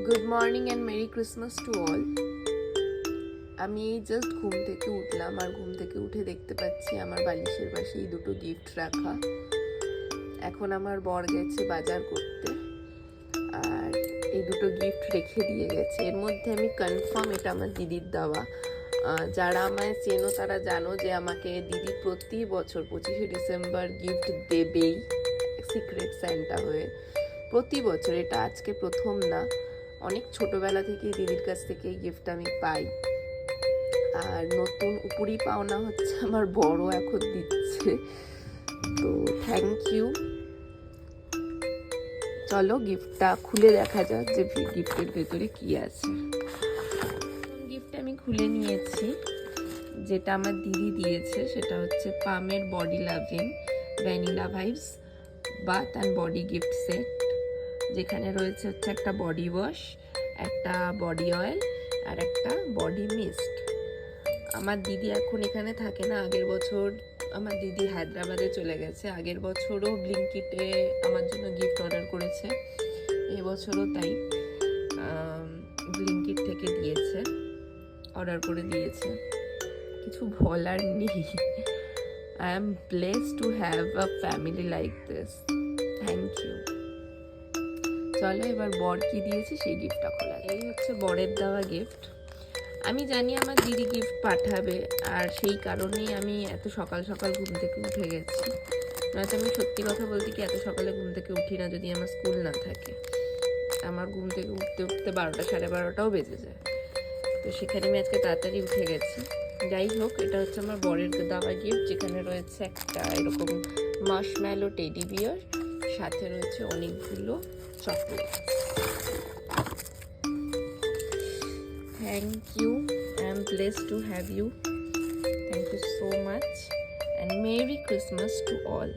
Good morning and merry Christmas to all. আমি এই just ঘুম থেকে উঠলাম, আর ঘুম থেকে উঠে দেখতে পাচ্ছি আমার বালিশের পাশে এই দুটো গিফট রাখা। এখন আমার বর গেছে বাজার করতে, আর এই দুটো গিফট রেখে দিয়ে গেছে। এর মধ্যে আমি কনফার্ম এটা আমার দিদির দেওয়া। যারা আমায় চেনো তারা জানো যে আমাকে দিদি প্রতি বছর 25শে ডিসেম্বর গিফট দেবেই, সিক্রেট স্যান্টা হয়ে প্রতি বছর। এটা আজকে প্রথম না, অনেক ছোটবেলা থেকেই দিদির কাছ থেকে এই গিফট আমি পাই। আর নতুন উপরি পাওনা হচ্ছে আমার বড় এখন দিচ্ছে, তো থ্যাংক ইউ। চলো গিফটটা খুলে দেখা যাক যে গিফটের ভেতরে কি আছে। গিফট আমি খুলে নিয়েছি, যেটা আমার দিদি দিয়েছে সেটা হচ্ছে Palmer's body loving vanilla vibes bath and body gift set, যেখানে রয়েছে হচ্ছে একটা বডি ওয়াশ, একটা বডি অয়েল আর একটা বডি মিস্ট। আমার দিদি এখন এখানে থাকে না, আগের বছর আমার দিদি হায়দ্রাবাদে চলে গেছে। আগের বছরও ব্লিঙ্কিটে আমার জন্য গিফট অর্ডার করেছে, এবছরও তাই ব্লিঙ্কিট থেকে দিয়েছে, অর্ডার করে দিয়েছে। কিছু বলার নেই। I am blessed to have a family like this. Thank you. চলো এবার বর কি দিয়েছে সেই গিফটটা খোলা। এই হচ্ছে বরের দেওয়া গিফট। আমি জানি আমার দিদি গিফট পাঠাবে, আর সেই কারণেই আমি এত সকাল সকাল ঘুম থেকে উঠে গেছি। নয়তো আমি সত্যি কথা বলতে কি এত সকালে ঘুম থেকে উঠি না যদি আমার স্কুল না থাকে। আমার ঘুম থেকে উঠতে উঠতে 12টা 12:30টাও বেজে যায়, তো সেখানে আমি আজকে তাড়াতাড়ি উঠে গেছি। যাই হোক, এটা হচ্ছে আমার বরের দেওয়া গিফট, যেখানে রয়েছে একটা এরকম মার্শম্যালো টেডি বিয়ার, সাথে রয়েছে অনেকগুলো chocolate. Thank you. I am blessed to have you. Thank you so much, and Merry Christmas to all.